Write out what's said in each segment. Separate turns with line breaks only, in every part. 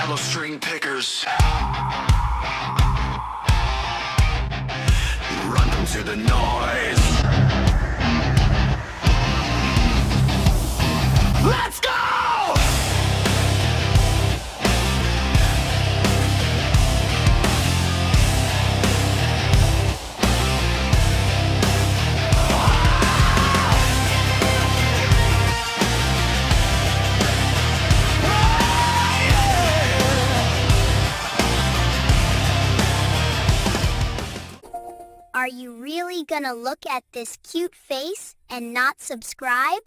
fellow string pickers. Run to the noise. Let's go!
Are you really gonna look at this cute face and not subscribe?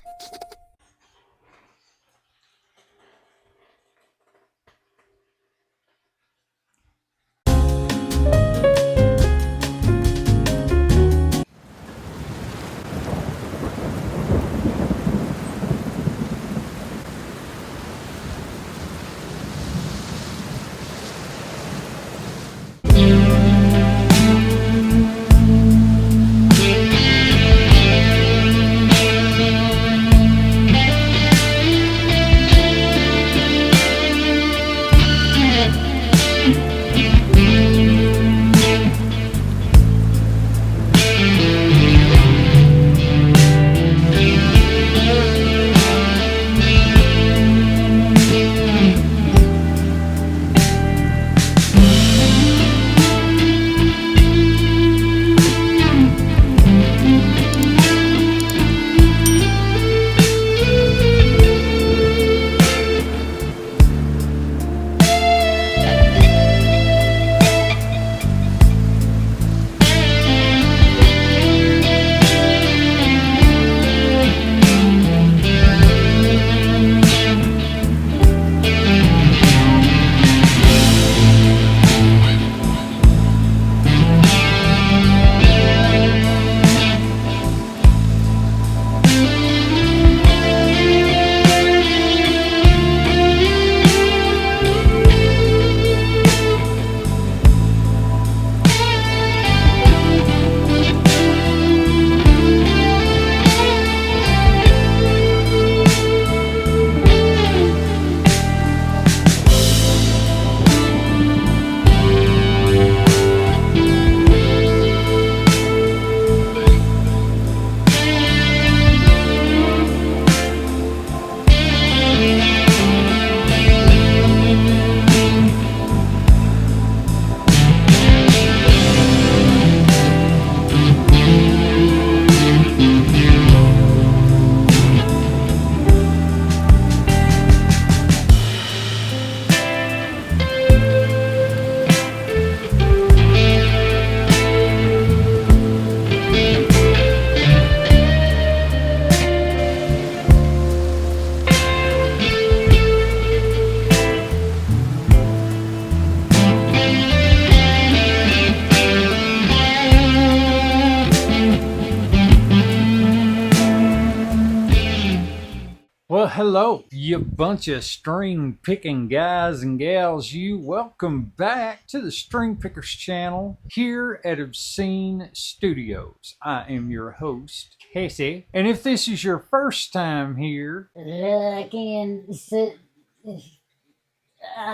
Well, hello, you bunch of string picking guys and gals. Welcome back to the String Pickers channel here at Obscene Studios. I am your host, Hesse. And if this is your first time here,
I can sit.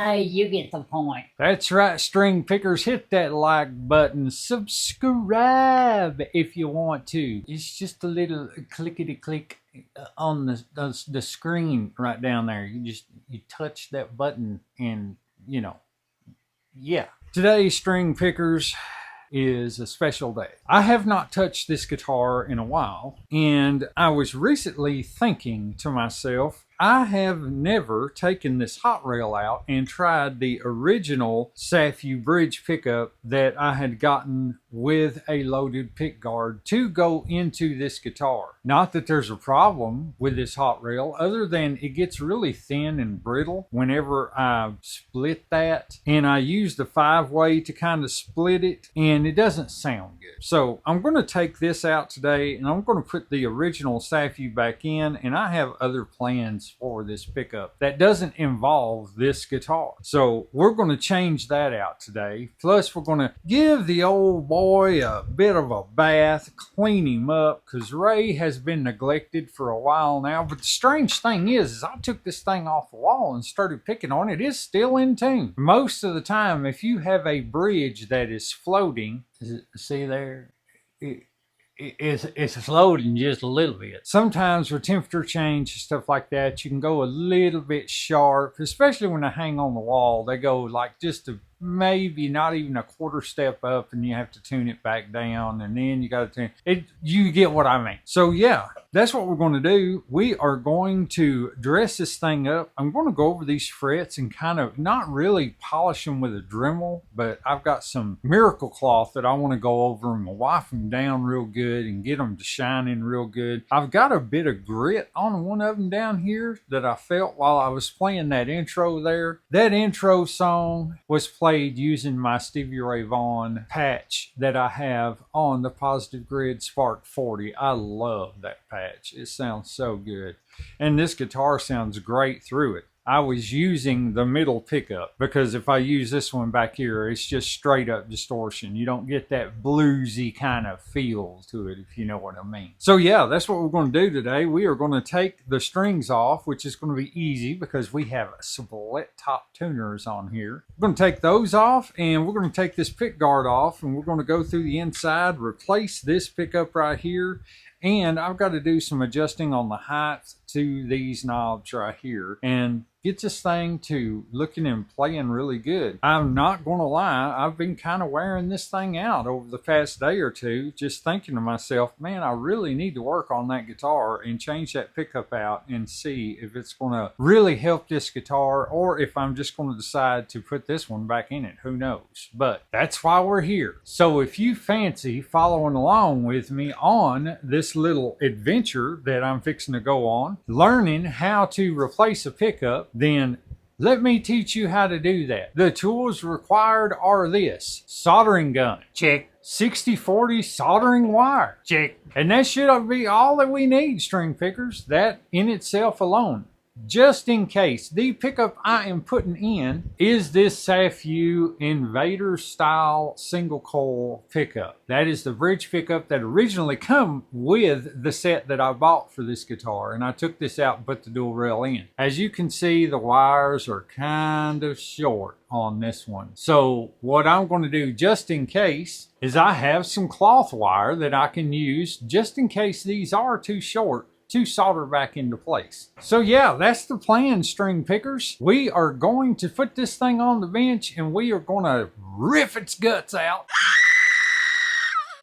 You get the point.
that's right, String Pickers, hit that like button, subscribe if you want to. It's just a little clickety click on the screen right down there. You touch that button and yeah. Today, String Pickers, is a special day. I have not touched this guitar in a while, and I was recently thinking to myself, I have never taken this hot rail out and tried the original SAPHUE bridge pickup that I had gotten with a loaded pick guard to go into this guitar. Not that there's a problem with this hot rail other than it gets really thin and brittle whenever I split that, and I use the 5-way to kind of split it, and it doesn't sound good. So I'm going to take this out today and I'm going to put the original SAPHUE back in, and I have other plans buttons for this pickup that doesn't involve this guitar. So we're going to change that out today. Plus we're going to give the old boy a bit of a bath, clean him up, because Ray has been neglected for a while now. But the strange thing is I took this thing off the wall and started picking on it. It's still in tune. Most of the time, if you have a bridge that is floating, see there? It's floating just a little bit. Sometimes with temperature change and stuff like that, you can go a little bit sharp, especially when they hang on the wall. They go like just maybe not even a quarter step up, and you have to tune it back down, and then you got to tune it. You get what I mean. So yeah, that's what we're going to do. We are going to dress this thing up. I'm going to go over these frets and kind of not really polish them with a Dremel, but I've got some miracle cloth that I want to go over and wipe them down real good and get them to shining real good. I've got a bit of grit on one of them down here that I felt while I was playing that intro there. That intro song was played using my Stevie Ray Vaughan patch that I have on the Positive Grid Spark 40. I love that patch. It sounds so good. And this guitar sounds great through it. I was using the middle pickup because if I use this one back here, it's just straight up distortion. You don't get that bluesy kind of feel to it, if you know what I mean. So yeah, that's what we're going to do today. We are going to take the strings off, which is going to be easy because we have split top tuners on here. We're going to take those off, and we're going to take this pick guard off, and we're going to go through the inside, replace this pickup right here. And I've got to do some adjusting on the height to these knobs right here and get this thing to looking and playing really good. I'm not going to lie, I've been kind of wearing this thing out over the past day or two, just thinking to myself, man, I really need to work on that guitar and change that pickup out and see if it's going to really help this guitar, or if I'm just going to decide to put this one back in it. Who knows? But that's why we're here. So if you fancy following along with me on this little adventure that I'm fixing to go on, learning how to replace a pickup, then let me teach you how to do that. The tools required are this: soldering gun, check. 60/40 soldering wire, check. And that should be all that we need, string pickers. That in itself alone. Just in case, the pickup I am putting in is this SAPHUE Invader style single coil pickup. That is the bridge pickup that originally come with the set that I bought for this guitar, and I took this out and put the dual rail in. As you can see, the wires are kind of short on this one. So what I'm going to do just in case is I have some cloth wire that I can use just in case these are too short to solder back into place. So yeah, that's the plan, string pickers. We are going to put this thing on the bench and we are going to riff its guts out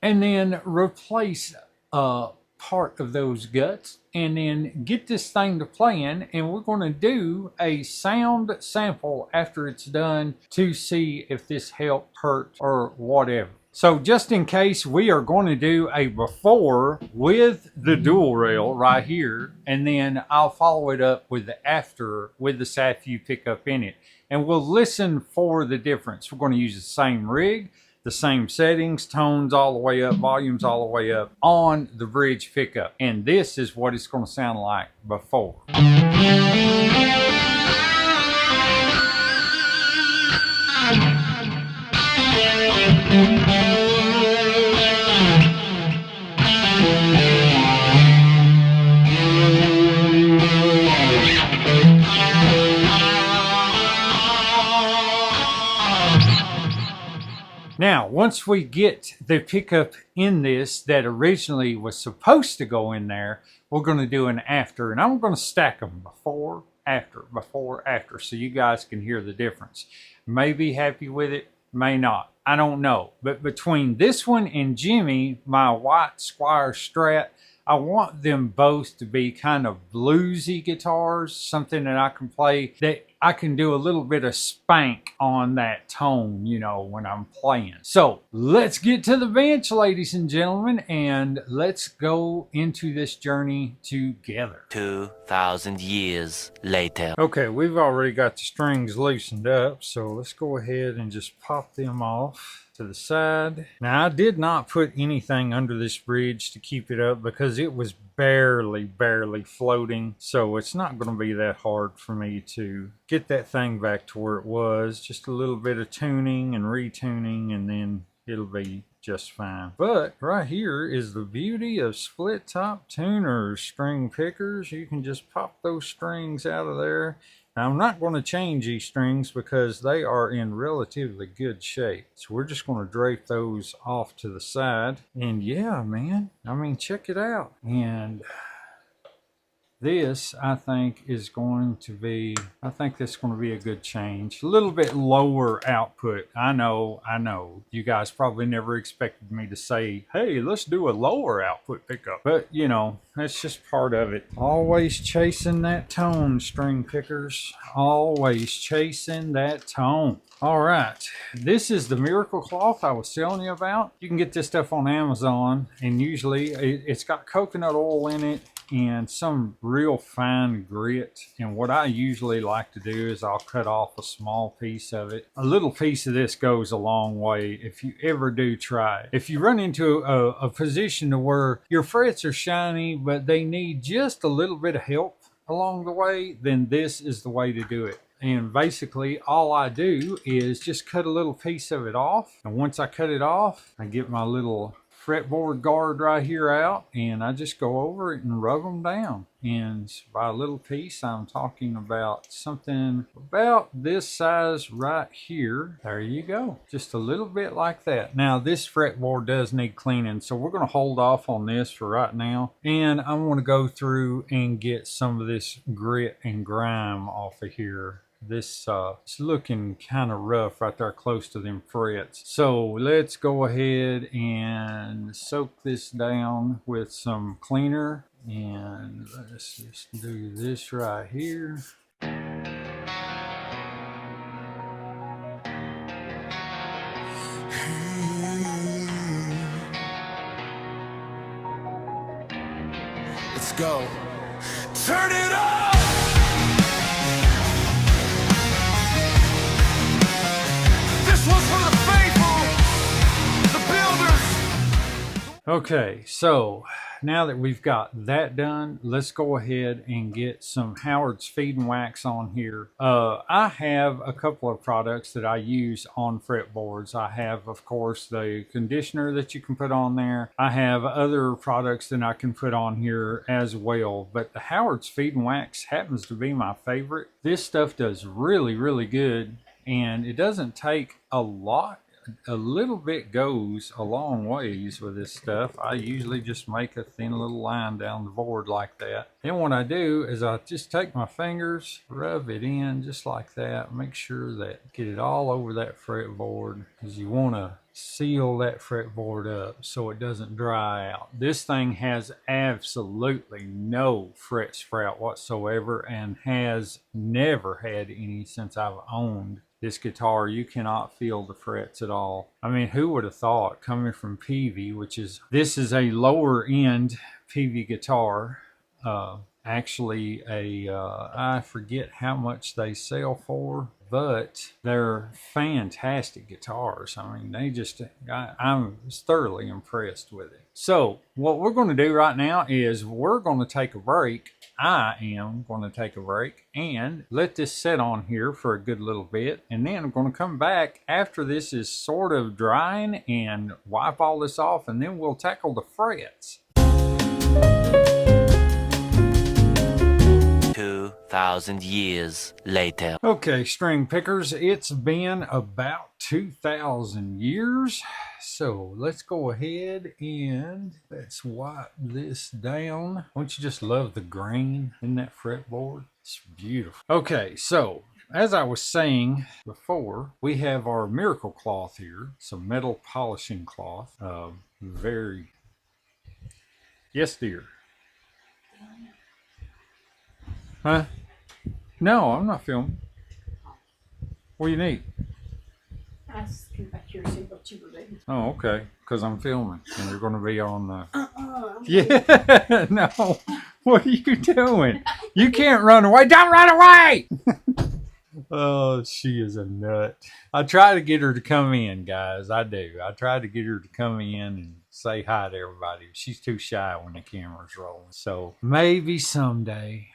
and then replace part of those guts and then get this thing to playing, and we're going to do a sound sample after it's done to see if this helped, hurt, or whatever. So just in case, we are going to do a before with the dual rail right here, and then I'll follow it up with the after with the SAPHUE pickup in it. And we'll listen for the difference. We're going to use the same rig, the same settings, tones all the way up, volumes all the way up on the bridge pickup. And this is what it's going to sound like before. Now, once we get the pickup in this that originally was supposed to go in there, we're going to do an after, and I'm going to stack them before, after, so you guys can hear the difference. May be happy with it, may not. I don't know. But between this one and Jimmy, my white Squire Strat, I want them both to be kind of bluesy guitars, something that I can play, that I can do a little bit of spank on that tone, you know, when I'm playing. So let's get to the bench, ladies and gentlemen, and let's go into this journey together.
2,000 years later.
Okay, we've already got the strings loosened up, so let's go ahead and just pop them off to the side. Now, I did not put anything under this bridge to keep it up because it was barely floating. So it's not going to be that hard for me to get that thing back to where it was. Just a little bit of tuning and retuning, and then it'll be just fine. But right here is the beauty of split top tuners, string pickers. You can just pop those strings out of there. Now, I'm not going to change these strings because they are in relatively good shape. So we're just going to drape those off to the side. And yeah, man, I mean, check it out. And this, I think, is going to be, I think that's going to be a good change. A little bit lower output. I know. You guys probably never expected me to say, hey, let's do a lower output pickup. But, you know, that's just part of it. Always chasing that tone, string pickers. Always chasing that tone. All right, this is the miracle cloth I was telling you about. You can get this stuff on Amazon, and usually it's got coconut oil in it and some real fine grit. And what I usually like to do is I'll cut off a small piece of it. A little piece of this goes a long way if you ever do try it. If you run into a position to where your frets are shiny, but they need just a little bit of help along the way, then this is the way to do it. And basically all I do is just cut a little piece of it off. And once I cut it off, I get my little fretboard guard right here out, and I just go over it and rub them down. And by a little piece, I'm talking about something about this size right here. There you go. Just a little bit like that. Now, this fretboard does need cleaning, so we're going to hold off on this for right now. And I want to go through and get some of this grit and grime off of here. This it's looking kind of rough right there close to them frets. So let's go ahead and soak this down with some cleaner. And let's just do this right here.
Let's go. Turn it up! This one's for the faithful, the builders.
Okay, so now that we've got that done, let's go ahead and get some Howard's Feed and Wax on here. I have a couple of products that I use on fretboards. I have, of course, the conditioner that you can put on there. I have other products that I can put on here as well, but the Howard's Feed and Wax happens to be my favorite. This stuff does really good, and it doesn't take a lot. A little bit goes a long ways with this stuff. I usually just make a thin little line down the board like that. Then what I do is I just take my fingers, rub it in just like that. Make sure that get it all over that fretboard, because you want to seal that fretboard up so it doesn't dry out. This thing has absolutely no fret sprout whatsoever, and has never had any since I've owned this guitar. You cannot feel the frets at all. I mean, who would have thought, coming from Peavey, which is, this is a lower end Peavey guitar. Actually I forget how much they sell for, but they're fantastic guitars. I mean, they just, I'm thoroughly impressed with it. So what we're going to do right now is we're going to take a break. I am going to take a break and let this sit on here for a good little bit. And then I'm going to come back after this is sort of drying and wipe all this off, and then we'll tackle the frets.
2,000 years later.
Okay, string pickers, it's been about 2,000 years. So let's go ahead and let's wipe this down. Don't you just love the grain in that fretboard? It's beautiful. Okay, so as I was saying before, we have our miracle cloth here. It's a metal polishing cloth. Very, yes dear. Huh? No, I'm not filming. What do you need?
I just came back here to see what you were doing.
Oh, okay. Because I'm filming, and you're going to be on the... Yeah, no. What are you doing? You can't run away. Don't run away! Oh, she is a nut. I try to get her to come in, guys. I do. I try to get her to come in and say hi to everybody. She's too shy when the camera's rolling. So maybe someday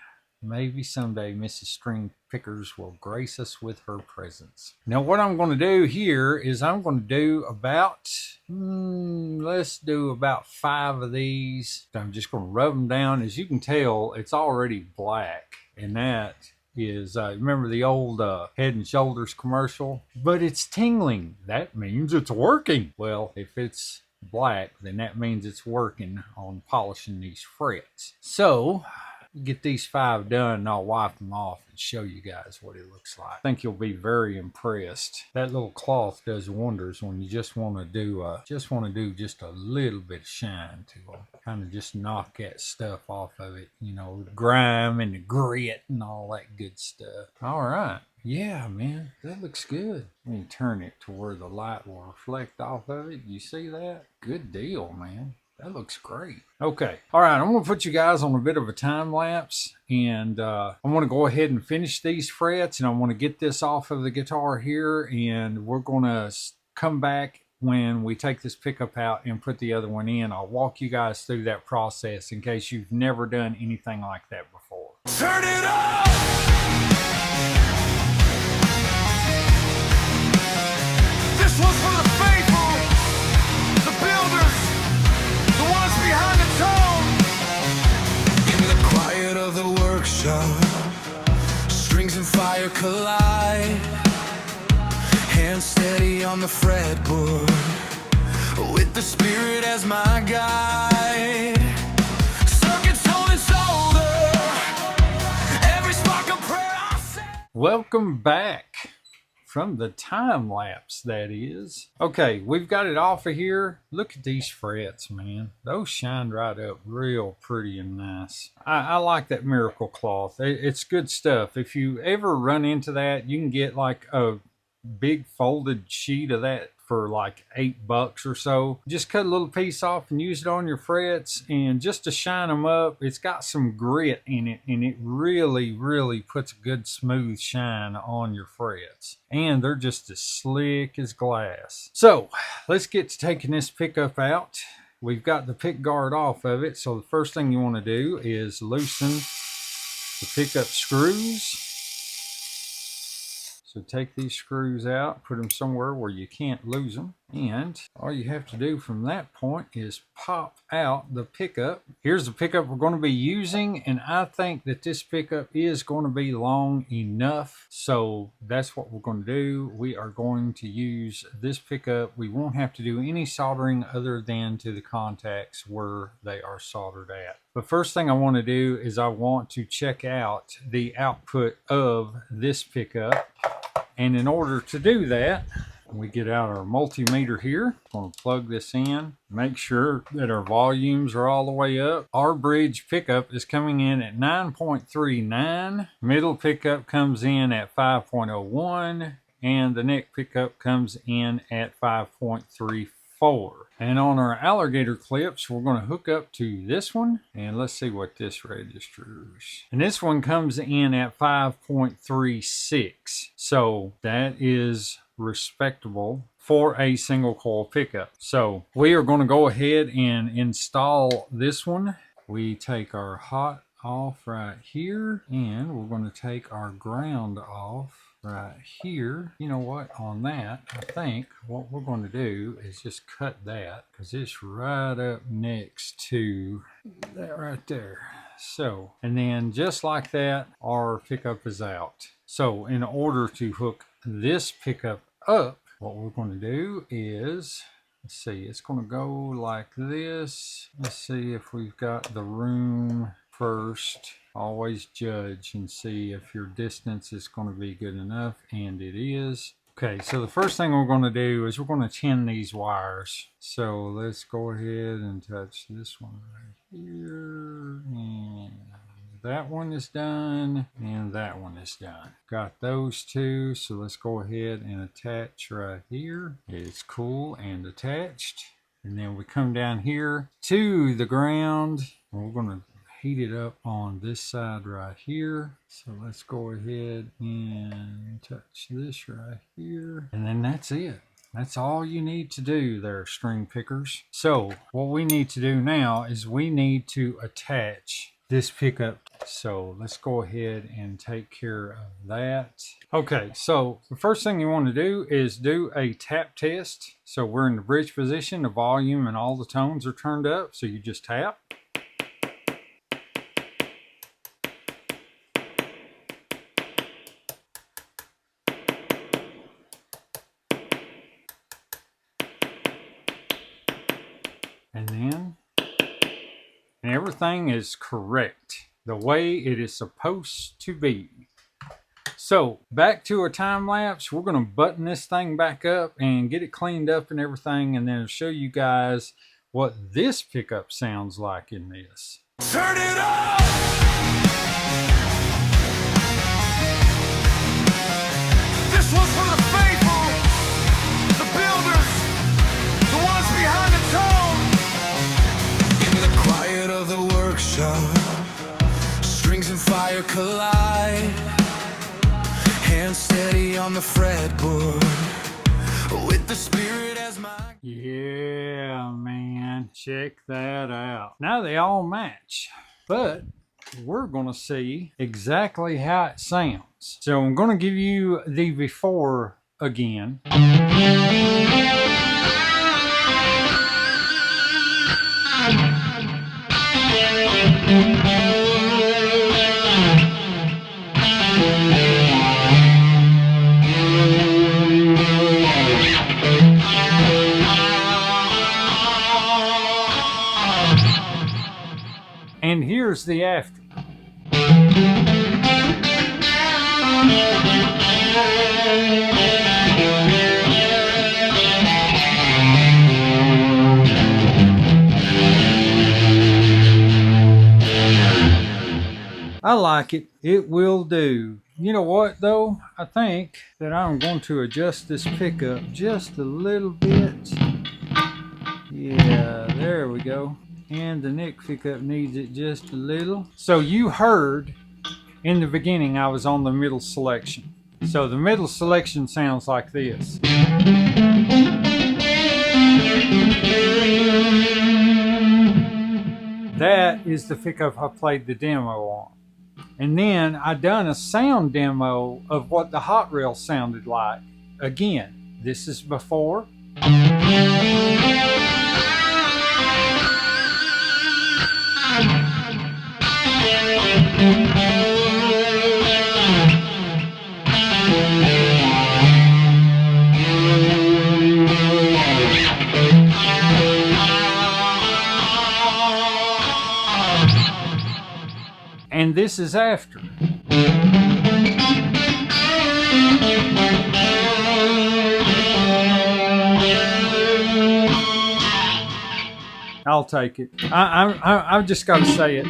Mrs. String Pickers will grace us with her presence. Now what I'm going to do here is I'm going to do about, let's do about 5 of these. I'm just going to rub them down. As you can tell, it's already black, and that is, remember the old Head and Shoulders commercial? But it's tingling. That means it's working. Well, if it's black, then that means it's working on polishing these frets. So get these 5 done and I'll wipe them off and show you guys what it looks like. I think you'll be very impressed. That little cloth does wonders when you just want to do just a little bit of shine to them. Kind of just knock that stuff off of it, you know, the grime and the grit and all that good stuff. All right. Yeah, man, that looks good. Let me turn it to where the light will reflect off of it. You see that? Good deal, man. That looks great. Okay. All right. I'm going to put you guys on a bit of a time lapse, and I want to go ahead and finish these frets, and I want to get this off of the guitar here, and we're going to come back when we take this pickup out and put the other one in. I'll walk you guys through that process in case you've never done anything like that before.
Turn it up! This one's for the faithful, the builders, the ones behind the tone. In the quiet of the workshop, strings and fire collide. Hands steady on the fretboard, with the spirit as my guide. Circuits holding shoulder, every spark of prayer I set.
Welcome back from the time lapse, that is. Okay, we've got it off of here. Look at these frets, man. Those shined right up real pretty and nice. I like that Miracle cloth. It's good stuff. If you ever run into that, you can get like a big folded sheet of that for like $8 or so. Just cut a little piece off and use it on your frets, and just to shine them up, it's got some grit in it, and it really puts a good smooth shine on your frets, and they're just as slick as glass. So let's get to taking this pickup out. We've got the pick guard off of it, so the first thing you want to do is loosen the pickup screws. So take these screws out, put them somewhere where you can't lose them, and all you have to do from that point is pop out the pickup. Here's the pickup we're going to be using, and I think that this pickup is going to be long enough, so that's what we're going to do. We are going to use this pickup. We won't have to do any soldering other than to the contacts where they are soldered at. But first thing I want to do is I want to check out the output of this pickup. And in order to do that, we get out our multimeter here. I'm going to plug this in, make sure that our volumes are all the way up. Our bridge pickup is coming in at 9.39. Middle pickup comes in at 5.01. And the neck pickup comes in at 5.34. And on our alligator clips, we're going to hook up to this one. And let's see what this registers. And this one comes in at 5.36. So that is respectable for a single coil pickup. So we are going to go ahead and install this one. We take our hot off right here, and we're going to take our ground off right here. You know what, on that, I think what we're going to do is just cut that, because it's right up next to that right there. So, and then just like that, our pickup is out. So in order to hook this pickup up, what we're going to do is, let's see, it's going to go like this. Let's see if we've got the room first. Always judge and see if your distance is going to be good enough, and it is. Okay, so the first thing we're going to do is we're going to tin these wires. So let's go ahead and touch this one right here, and that one is done, and that one is done. Got those two, so let's go ahead and attach right here. It's cool and attached. And then we come down here to the ground, and we're going to heat it up on this side right here. So let's go ahead and touch this right here, and then that's it. That's all you need to do there, string pickers. So what we need to do now is we need to attach this pickup. So let's go ahead and take care of that. Okay, so the first thing you want to do is do a tap test. So we're in the bridge position, the volume and all the tones are turned up. So you just tap. And everything is correct the way it is supposed to be. So back to a time lapse, we're going to button this thing back up and get it cleaned up and everything, and then I'll show you guys what this pickup sounds like in this.
Turn it up! This one's for the faithful, the builders, the ones behind the tone. In the quiet of the workshop, strings and fire collide. Hands steady on the fretboard, with the spirit as my...
Yeah, man, check that out. Now they all match, but we're going to see exactly how it sounds. So I'm going to give you the before again. And here's the after. I like it. It will do. You know what though? I think that I'm going to adjust this pickup just a little bit. Yeah, there we go. And the neck pickup needs it just a little. So you heard in the beginning I was on the middle selection. So the middle selection sounds like this. That is the pickup I played the demo on. And then I done a sound demo of what the hot reel sounded like. Again, this is before. And this is after. I'll take it. I've just got to say it.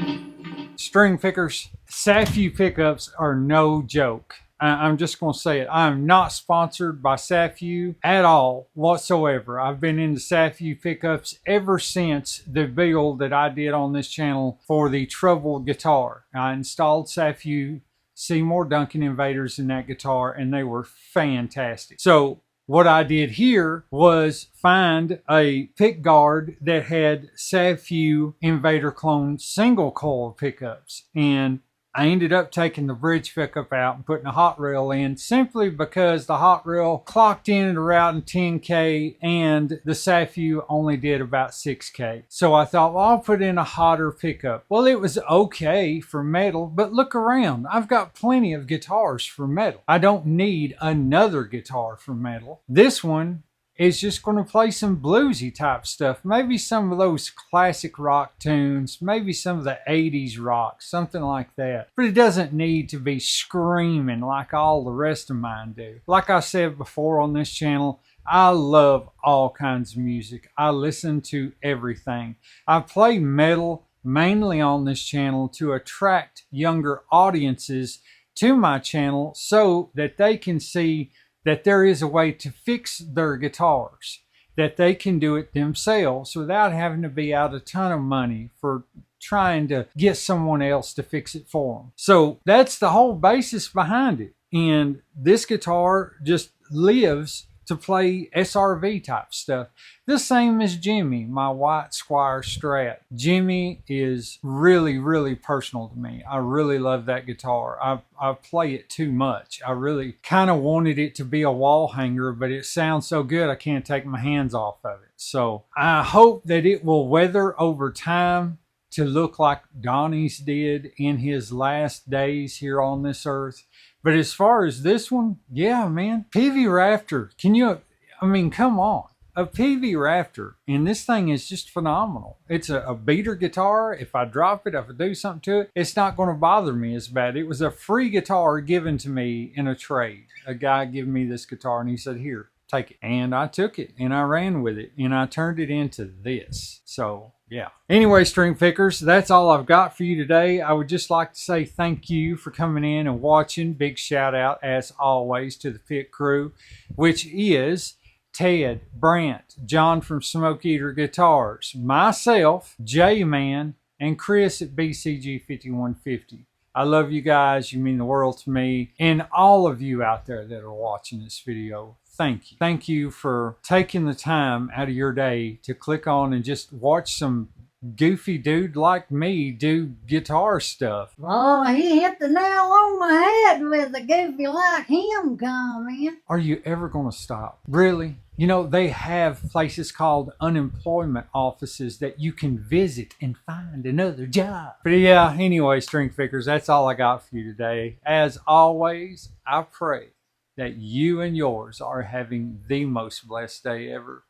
String pickers, SAPHUE pickups are no joke. I'm just going to say it. I'm not sponsored by SAPHUE at all whatsoever. I've been into SAPHUE pickups ever since the build that I did on this channel for the treble guitar. I installed SAPHUE Seymour Duncan Invaders in that guitar, and they were fantastic. So what I did here was find a pick guard that had SAPHUE Invader clone single coil pickups, and I ended up taking the bridge pickup out and putting a hot reel in simply because the hot reel clocked in at around 10K and the SAPHUE only did about 6K. So I thought, well, I'll put in a hotter pickup. Well, it was okay for metal, but look around. I've got plenty of guitars for metal. I don't need another guitar for metal. This one is just going to play some bluesy type stuff. Maybe some of those classic rock tunes, maybe some of the 80s rock, something like that. But it doesn't need to be screaming like all the rest of mine do. Like I said before on this channel, I love all kinds of music. I listen to everything. I play metal mainly on this channel to attract younger audiences to my channel so that they can see that there is a way to fix their guitars, that they can do it themselves without having to be out a ton of money for trying to get someone else to fix it for them. So that's the whole basis behind it. And this guitar just lives to play SRV type stuff. The same as Jimmy, my white Squire Strat. Jimmy is really, really personal to me. I really love that guitar. I play it too much. I really kind of wanted it to be a wall hanger, but it sounds so good I can't take my hands off of it. So I hope that it will weather over time to look like Donnie's did in his last days here on this earth. But as far as this one, yeah, man, PV Rafter, come on. A PV Rafter, and this thing is just phenomenal. It's a beater guitar. If I drop it, if I do something to it, it's not going to bother me as bad. It was a free guitar given to me in a trade. A guy gave me this guitar and he said, here, take it. And I took it and I ran with it and I turned it into this. So yeah. Anyway, string pickers, that's all I've got for you today. I would just like to say thank you for coming in and watching. Big shout out, as always, to the pit crew, which is Ted, Brant, John from Smoke Eater Guitars, myself, J-Man, and Chris at BCG 5150. I love you guys. You mean the world to me. And all of you out there that are watching this video, thank you. Thank you for taking the time out of your day to click on and just watch some goofy dude like me do guitar stuff.
Oh, he hit the nail on the head with a goofy like him coming.
Are you ever going to stop? Really? You know, they have places called unemployment offices that you can visit and find another job. But yeah, anyway, string pickers, that's all I got for you today. As always, I pray that you and yours are having the most blessed day ever.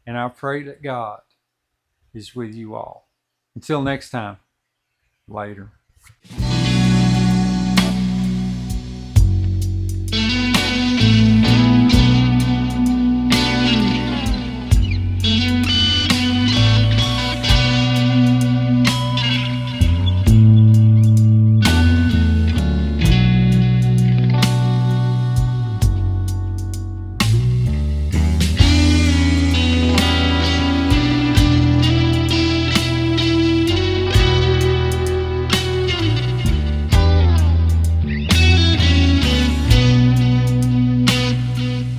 And I pray that God is with you all. Until next time, later.